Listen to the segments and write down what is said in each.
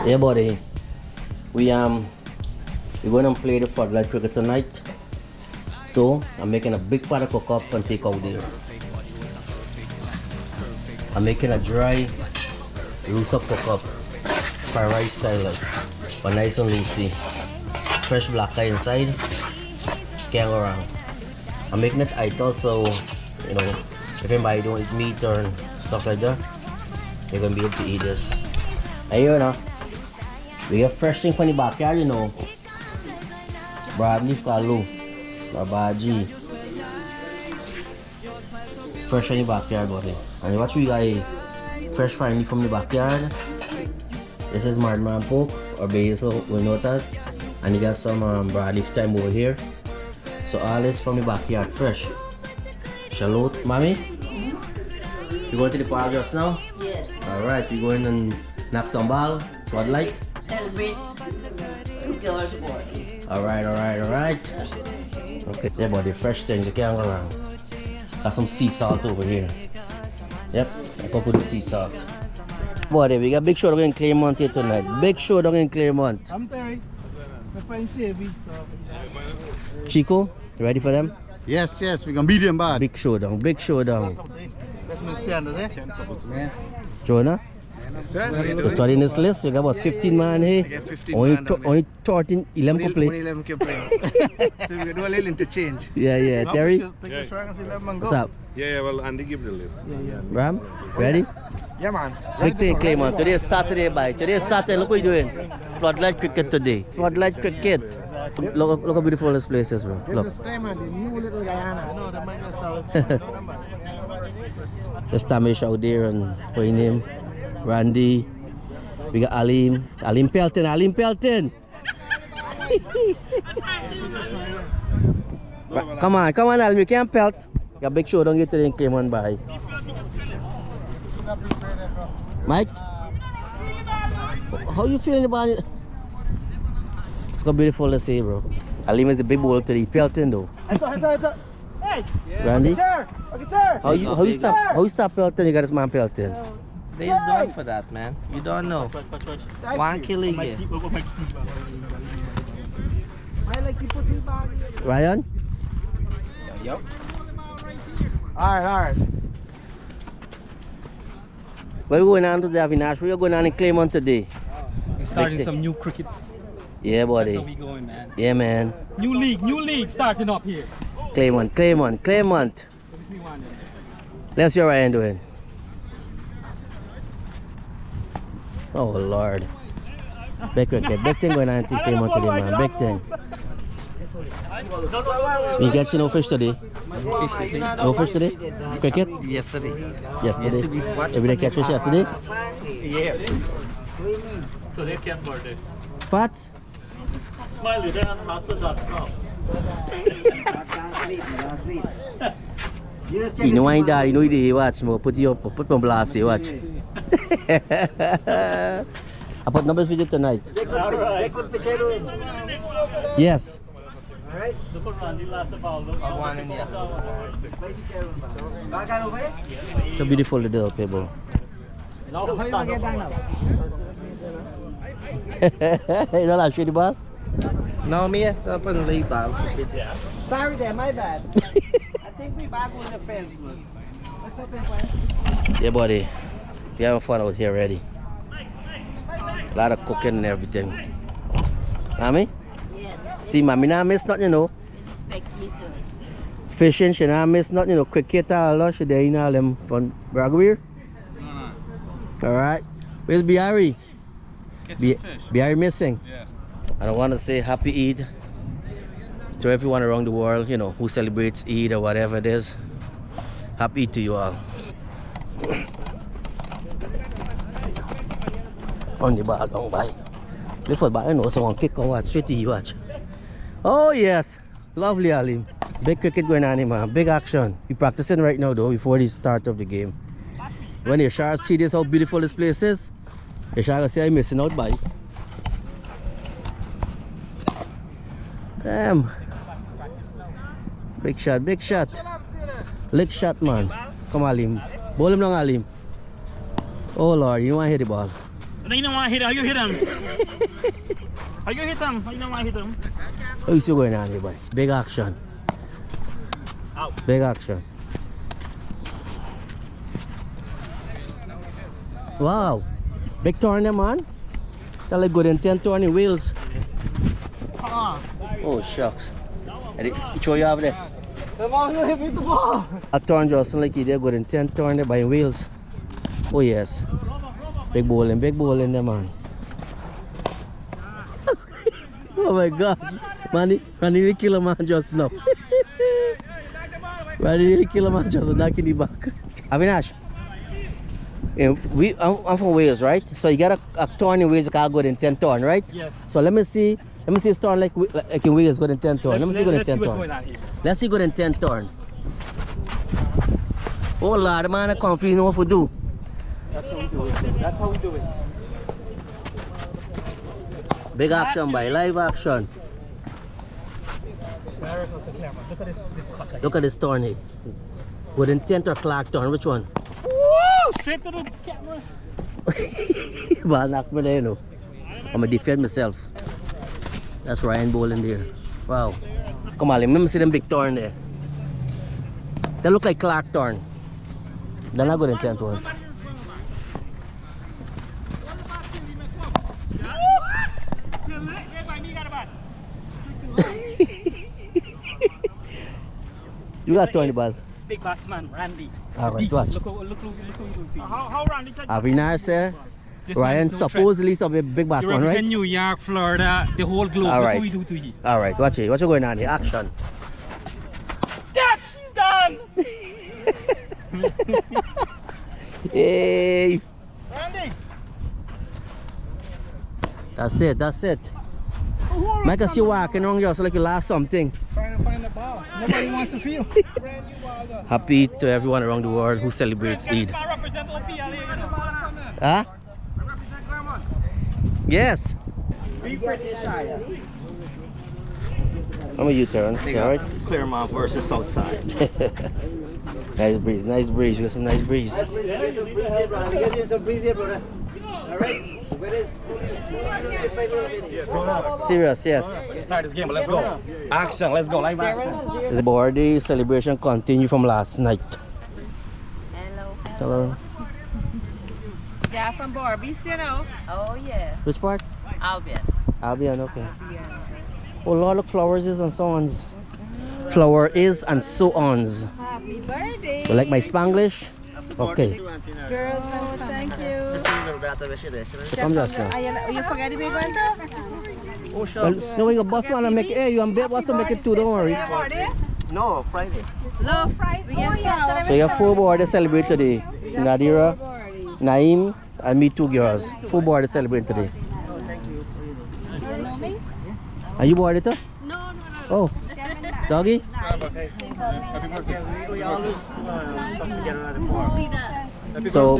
Yeah, buddy. We're going to play the Floodlight cricket tonight. So I'm making a big pot of cook up and take out there. I'm making a dry loose up cook up for rice style, like, but nice and loosey. Fresh black eye inside. Can't go wrong. I'm making it idle, so you know, if anybody don't eat meat or stuff like that, you're gonna be able to eat this. And you know, we get fresh thing from the backyard, you know. Broadleaf kalu, babaji. Fresh from the backyard, buddy. And what we got fresh finally from the backyard. This is marmot pork or basil with notas. And you got some broadleaf thyme over here. So all this from the backyard, fresh. Shallot, mommy? You going to the park just now? Yes. Alright, you going and knock some ball? Floodlight? Celebrate George Boy. Alright. Okay, yeah, buddy, fresh things, you can't go wrong. Got some sea salt over here. Yep, I cook with the sea salt. Buddy, we got big showdown in Clermont here tonight. Big showdown in Clermont. I'm Terry. My friend Chevy. Chico, you ready for them? Yes, we're gonna beat them bad. Big showdown. That's my standard, eh? Jonah? Yes, sir. You're starting this list, you got about 15 man here. I got 15 only, man down there. only 13, 11 can play. Only 11 can play. So we're gonna do a little interchange. Yeah, Terry? What's up? Yeah, well, Andy give the list. Ram, ready? Yeah, man. Big thing, Clermont. Today is Saturday, bye. Today is Saturday. Look what you're doing. Floodlight cricket today. Floodlight cricket. Look how beautiful this place is, bro. Look. This is Clermont, the new little Guyana. I know the might There's Tamish out there and what his name? Randy. We got Alim. Alim Pelton. Come on, Alim. You can't pelt. Got big show. Don't get to the Clermont, bye. Mike, how you feeling about it? Look how beautiful to say, bro. Alim is the big ball to the Pelton, though. Hey! Randy, Guitar! how you stop Pelton? You got this man Pelton. There's done for that, man. You don't know. One killing here. Ryan? Yup. Alright. Where we going on today, Avinash? Where you going on in Clermont today? We're starting some new cricket. Yeah, buddy. That's how we going, man. Yeah, man. New league starting up here. Clermont. Let's see what Ryan doing. Oh, Lord. Big cricket. Big thing going on in Clermont today, man. Big thing. You catch no fish today? No fish today? Cricket? Yesterday. Every day catch fish yesterday? Yeah. Today can't birthday. Fat? Smiley there on hustle.com. You know why that? You know you watch. Put my blast here, watch. I put numbers for you tonight. Yes. Alright. One in here. It's a beautiful little table. You know that shitty ball? No, me, up on the league ball. Sorry there, my bad. I think we back on the fence, man. What's up, man? Yeah, buddy. We having fun out here already. A lot of cooking and everything. Mommy? Yes. See, mommy not miss nothing, you know. Spectator. Fishing, she not miss nothing, you know. Cricket, all that. She there in all them fun. Bragweir? Alright. Where's Biari? Biari missing? Yeah. And I want to say happy Eid to everyone around the world, you know, who celebrates Eid or whatever it is. Happy Eid to you all. On the ball, don't buy. Lift the ball, I know someone kick or what, straight to you, watch. Oh yes, lovely Alim. Big cricket going on here, man. Big action. We practicing right now though, before the start of the game. When you shall see this, how beautiful this place is, you shall say I'm missing out by. Damn. Big shot. Leg shot, man. Come Alim. Bowl him long, Alim. Oh Lord, you want to hit the ball. No, you don't want to hit him. How you hit him? How you hit him? How you don't want to hit him? What you see going on here, boy? Big action. Ow. Big action. Wow. Big turn there, man. That's like good in 10 turning wheels. Oh, shucks. Which one you have there? A turn just like you there, good in 10 turn there by wheels. Oh, yes. Big bowling there, man. Oh my God. Man, really kill a man just now. Man, really kill a man just now, knocking the back. Avinash, I'm from Wales, right? So you got a turn in Wales that can go in 10 turn, right? Yes. So let me see it's turn like in Wales go in 10 turn. Let me see go in 10 what's turn. going on here. Let's see go in 10 turn. Oh Lord, man, I confused know what to do. That's how we do it. That's how we do it. Big action, by live action. Look at this cut. Like Look at this turn here. Go in 10 or Clark turn, which one? Woo! Straight to the camera. Well, knock me there, you know. I'm gonna defend myself. That's Ryan bowling there. Wow. Come on, let me see them big turn there. They look like Clark turn. They're not good in 10 turn. You got 20 ball. Big batsman, Randy. Alright, watch. Look who you How Randy can Avinar said This Ryan man's no supposedly is a big You batsman, represent right? New York, Florida, the whole globe. All Look right. what we do to you. Alright, watch it. What's going on here? Action. Yes, he's done. Hey. Randy! That's it. Make us see you walking around just like you lost something. Trying to find the ball. Nobody wants to feel. Happy to everyone around the world who celebrates Eid. I represent OPL here, you know. Huh? Yes. Be British, I'm a U-turn. Alright. Clermont versus Southside. Nice breeze. You got some nice breeze. Some breeze here, brother. Alright? Where is Serious, yes. Let's start this game, but let's go. Action, let's go. Live action. The birthday celebration continue from last night. Hello. Yeah, from Barbies, you know. Oh, yeah. Which part? Albion. Albion, okay. Oh Lord, look, flowers is and so ons. Flower is and so ons. Happy birthday. You like my Spanglish? Okay. Girls, thank you. So come just now. You forget the big one, Well, no, we got bus one and make it. Hey, you and bus to make it too, don't worry. No, Friday. Love Friday. We get flower. So you have 4 board to celebrate today. Nadira, Naim, and me 2 girls. 4 board to celebrate today. Are you bored too? No. Oh, doggy? So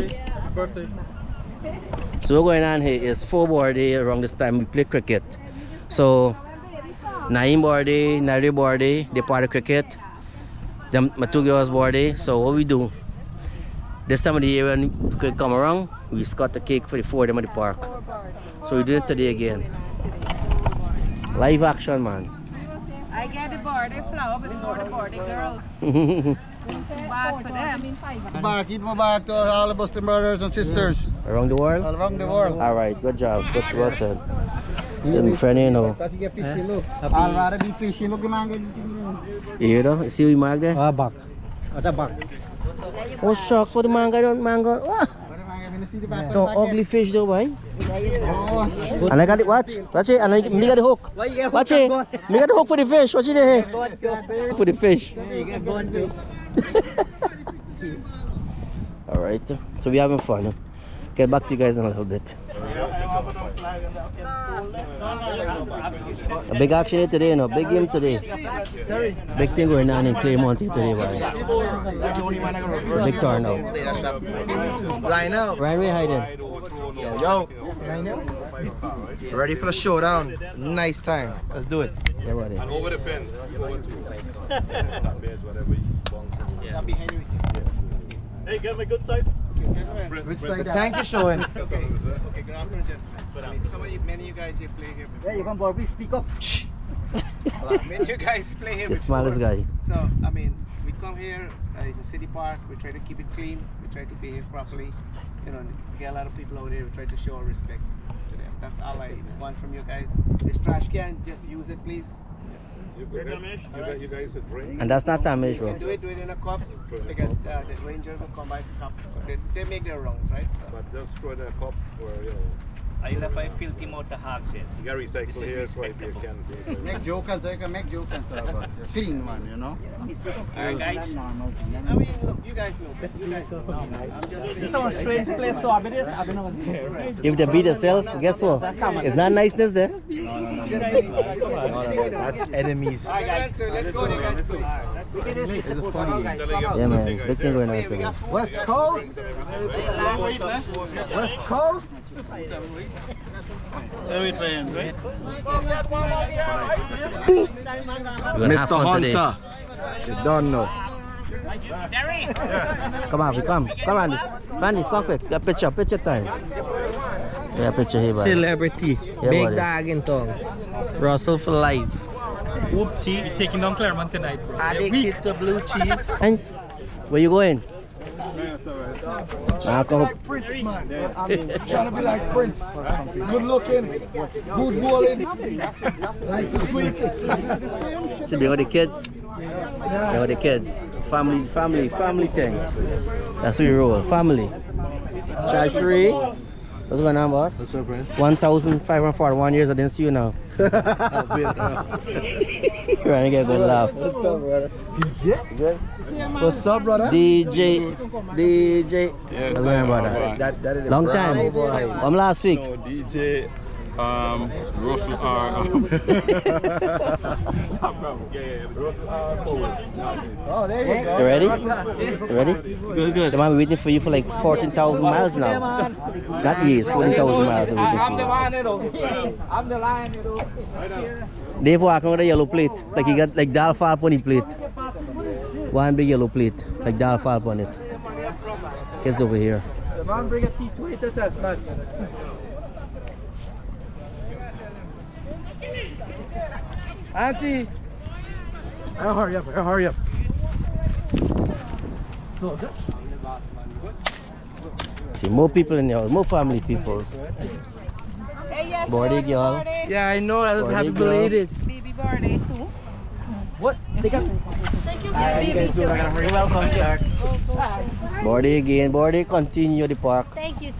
what's going on here is 4 birthday around this time we play cricket. So Naim birthday, Nari birthday, they part of cricket. Them my 2 girls birthday. So what we do? This time of the year when cricket come around, we cut the cake for the 4 of them at the park. So we do it today again. Live action, man. I get the birthday flower before the birthday girls. Bad for them. Keep back to all of us, the brothers and sisters Around the world? all around the world. Alright, good job. Good well said. Good friend, you know. Kasi get fishing, look. I'd rather be fishing. Look, man. You know, you see we mark there? back. At the back. Oh shucks, what the manga don't mango. Oh, no ugly fish though, boy. And I got it, watch it, and I got the hook. Watch it, me got the hook for the fish. Watch it there. For the fish. Alright, so we having fun. Get back to you guys in a little bit. A big action here today, no? Big game today. Big thing going on in Clermont here today, boy. Big turnout. Line up. Ryan, where hiding? Yo. Ready for the showdown. Nice time. Let's do it. Yeah, buddy. Over the fence. Hey, get my good side. Which side? Thank you, showing. Okay, good afternoon, gentlemen. I mean, many of you guys here play here before. Yeah, you can probably speak up. Many of you guys play here The before. smallest guy. So, I mean, we come here, it's a city park, we try to keep it clean, we try to behave properly. You know, get a lot of people out here, we try to show our respect to them. That's all I want from you guys. This trash can, just use it, please. You guys should drink. And that's not damage, You bro. can do it in a cup, because the rangers will come by the cups. They make their rounds, right? So. But just throw the cup or, you know, I left I filthy mouth the hogs in. you got recycle here, so if you can. Make jokes, so you can make jokes and stuff. But clean one, you know. Alright guys. I mean, look, you guys know. You guys know. I'm just saying. This is a strange place to have this. I've been over there. If they beat themselves, guess what? It's not niceness there. That's enemies. All right, so let's go there, guys. Yeah, man. Big thing going on today. West Coast. West Coast. We're gonna have fun today. You don't know. Come on, come. Come on, Randy, come quick. Get picture time. Yeah, picture here, buddy. Celebrity. Yeah, Big buddy. dog in tongue. Russell for life. Whoop tea. We're taking down Clermont tonight, bro. Addicted to blue cheese. Heinz, where you going? Come. Prince, man. I mean, trying to be like Prince. Good looking, good bowling, like the sweep. See, bring out the kids. Bring out the kids. Family thing. That's what we roll. Family. Treasury. What's going on, boss? What's up, Prince? 1,541 years I didn't see you now. You're trying to get a good laugh. What's up, brother? Good. What's up, brother? DJ. Yes, What's going on, brother? That is a Long bravo time. boy. Last week. No, DJ, Russell Oh, there you go. You ready? You ready? Good. The man waiting for you for like 14,000 miles now. Not years, 14,000 miles. I'm the one, you know. I'm the lion, you know. Dave walking with a yellow plate. Like he got like Dal Falp on the plate. One big yellow plate. Like Dal Falp on it. Kids over here. The man bring a T20 to test match. Auntie! Hurry up. See more people in the house, more family people. Hey, yes, Birthday early girl. birthday. Yeah, I know. I was Birthday happy girl. belated. Baby birthday too. What? They got. You're welcome, Clark. Birthday again, birthday continue the park. Thank you.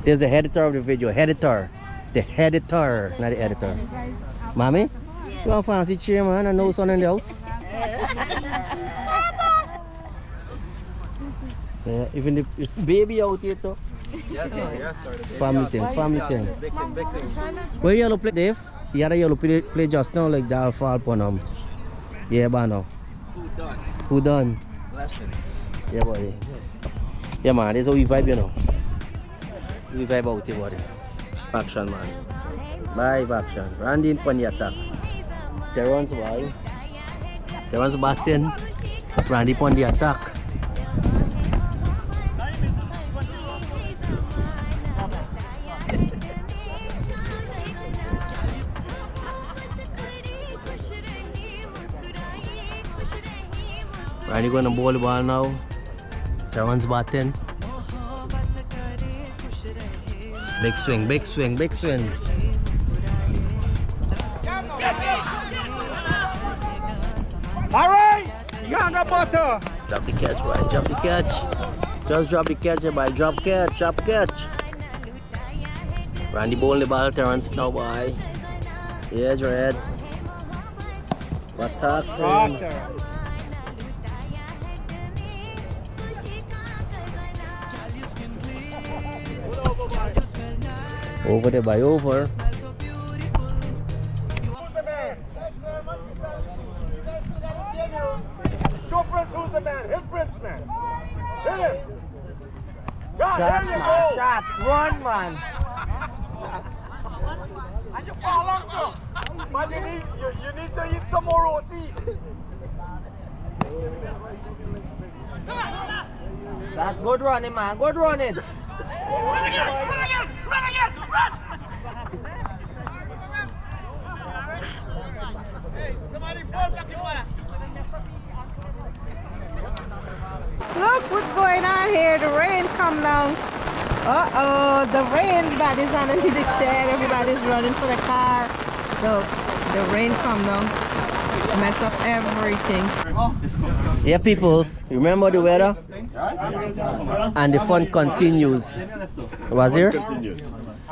There's the editor of the video, editor. The editor, not the editor. Mommy, you want fancy chair, man? I know something out. Yeah, even the baby out here too. Yes, sir. Family thing. Where yellow plate, Dave? You had a yellow plate just now, like the alpha upon him. Yeah, Bano. Food done. Lessons. Yeah, buddy. Yeah, man, this is how we vibe, you know. We vibe out here, buddy. Action, man. Live action. Randy in Pony attack. Terrence, boy. Terrence Bastian. Randy on the attack. Randy going to bowl the ball now. Terrence batting. Big swing. Alright! You got the butter! Drop the catch, boy. Drop the catch. Just drop the catch, boy. Drop catch. Randy bowling the ball. Terrence now, boy. Yes, red. Attack. Over there, by over. Show Prince who's the man. Hit Prince, man. Hit him. Shot. Run, man. And you fall on too. Man, you need to eat some more roti. That's good running, man. Good running. Look what's going on here. The rain come down. Uh-oh, the rain. Everybody's underneath the shed. Everybody's running for the car. So the rain come down. Mess up everything. Yeah, peoples, remember the weather? And the fun continues. Was here?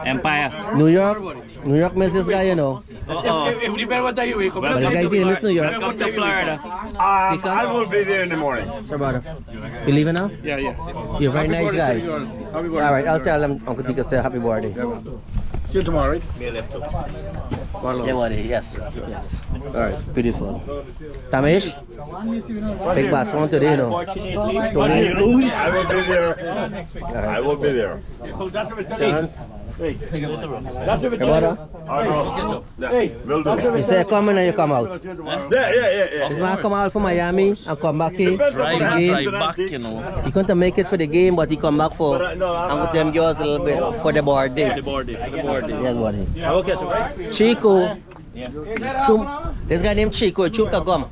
Empire. New York miss this guy, you know. But this guy's here, miss New York. Welcome to Florida. I will be there in the morning. Sir, brother. You leaving now? Yeah. You're a very nice guy. Happy birthday. Alright, I'll tell him Uncle Tika say happy birthday. See you tomorrow, right? Yeah, buddy, yes. Alright, beautiful. Tamish? Big boss, one today, you know. I will be there. I will be there. Terrence? Hey, Hey, brother? Hey, will do. You say you come in and you come out. Yeah. This man come out from Miami and come back here. Drive Game. back, you know. He couldn't make it for the game, but he come back for and with them girls a little bit for the birthday. For the birthday. Yes, buddy. Okay, so right? Chico. This guy named Chico. Chuka gum.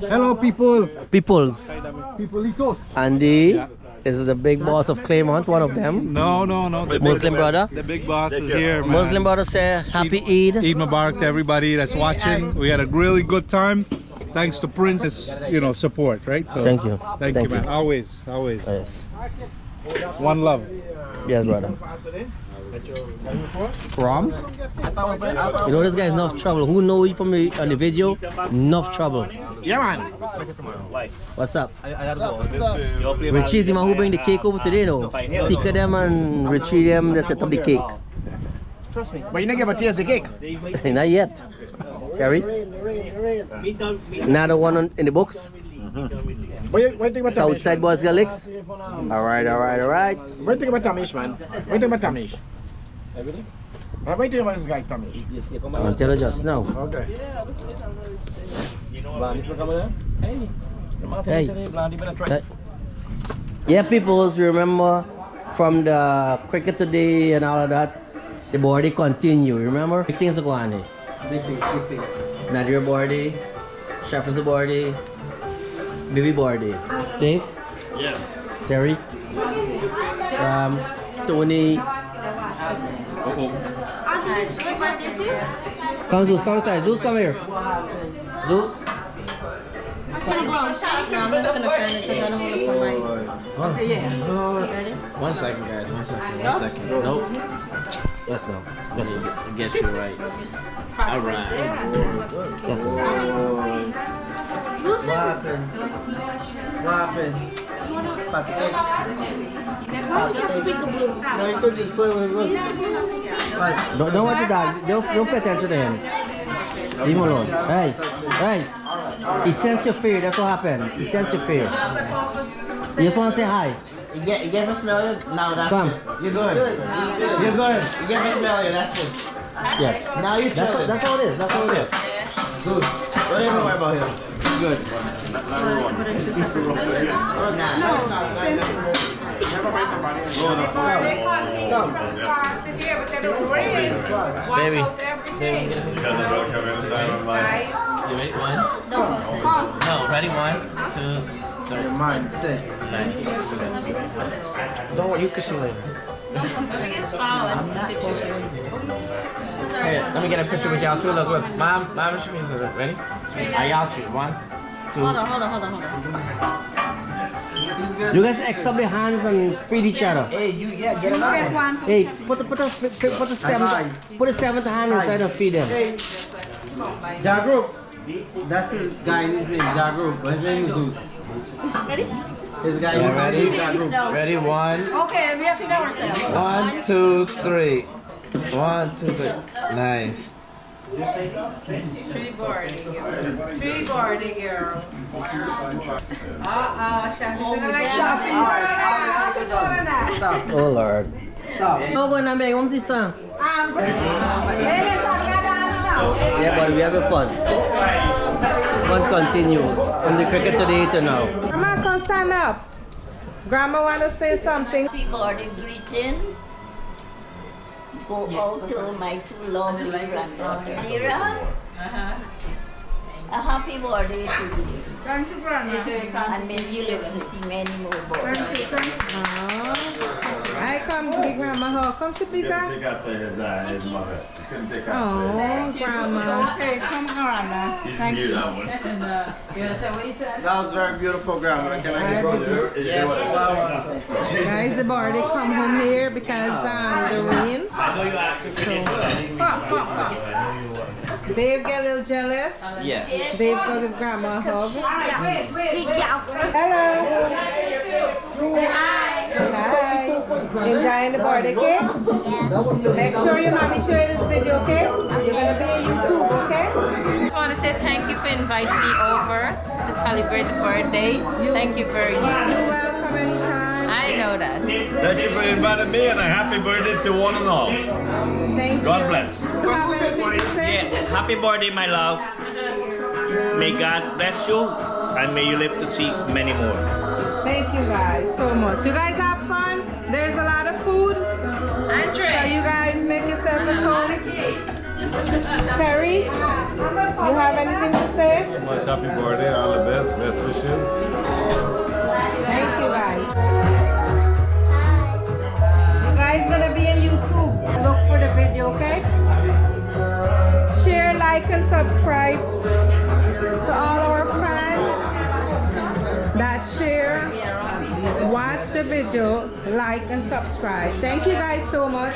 Hello, people. Peoples. Peopleitos. Andy is the big boss of Clermont, one of them. No. Muslim brother. The big boss is here, man. Muslim brother say happy Eid. Eid Mubarak to everybody that's watching. We had a really good time. Thanks to Prince's, support, right? So Thank you. Thank you, man. Always. Yes. One love. Yes, brother. Rom? You know this guy is enough trouble. Who know you from on the video? Enough trouble. Yeah, man. What's up? Richie is the man who bring the cake over today, though. Tika them and Richie them, they set up the cake. Trust me. But you didn't give a taste the cake. Not yet. Carrie? Another one in the books. What do you think about Tamish? Southside Boys Galix. Alright. What do you think about Tamish, man? What do you think about Tamish? Everything? What do you think about this guy, Tamish? I'll tell you just now. Okay. Hey. Yeah, people, remember from the cricket today and all of that, the birthday continue. Remember? Big things are going on. Big thing. Nadia birthday, Shaffer's birthday, Baby birthday. Dave? Yes. Terry? Tony? Come Zeus, come inside. Zeus, come here. Zeus? No, I'm just gonna turn it because I don't want to put my. Okay, yeah. 1 second, guys. 1 second. 1 second. Nope. Yes, no. Get you right. Alright. Yes, no. What happened? No, you could just play with it. Don't watch your dog. Don't pay attention to him. Leave him alone. Hey. He sense your fear. That's what happened. He sense your fear. You just want to say hi. You ever smell it? No, that's Come. You're good. You're good. You ever smell it? That's it. Yeah. Now you chill it. That's all it is. That's all it is. Good. Don't even worry about him. Good. Baby. You ready? 1? No, ready? 1, 2, 3. Mind set. Nice. Don't worry, you kiss him later. Here, let me get a picture with y'all too. Look. Mom, show me. Ready? Are y'all two? 1, 2. Hold on. You guys accept the hands and feed each other. Hey, get it on. Hey, put the seventh hand inside and feed them. Jagroup. That's his guy. His name is Jagroup, but his name is Zeus. Ready? His guy. Ready? Ready? 1. Okay, we have to know ourselves. 1, 2, 3. 1, 2, 3. Nice. Tree boarding girl. Shafi's gonna like Shafi. Oh Lord. Stop. No, go na bang. What is this? Yeah, but we having fun. Fun continues from the cricket today to now. stand up. Grandma want to say something. Happy birthday greetings go out to my two lovely granddaughters. Lira, a happy birthday to you. Thank you, Grandma. And may you live to see many more birthdays. I come to give Grandma hug. Come to pizza. His mother. He couldn't take Oh, Grandma. Okay, come Grandma. Thank you. that one. You want to say what you said? That was very beautiful, Grandma. Can I get Guys, the birthday come home here because the rain. I know you actually finished, but I didn't really Dave get a little jealous. Yes. Dave go give Grandma a hug. Hello. Hi. Enjoying the birthday cake? Make sure your mommy show you this video, okay? You're gonna be on YouTube, okay? I just want to say thank you for inviting me over to celebrate the birthday. Thank you very much. You're welcome anytime. I know that. Thank you for inviting me and a happy birthday to one and all. Thank you. God bless. You have anything to say? Yeah, happy birthday, my love. May God bless you and may you live to see many more. Thank you guys so much. You guys have fun. There's a lot of food. So you guys make yourself at home. Terry, you have anything to say? Much happy birthday, all the best wishes. Thank you guys. You guys gonna be on YouTube. Look for the video, okay? Share, like, and subscribe to all our fans that share, watch the video, like, and subscribe. Thank you guys so much.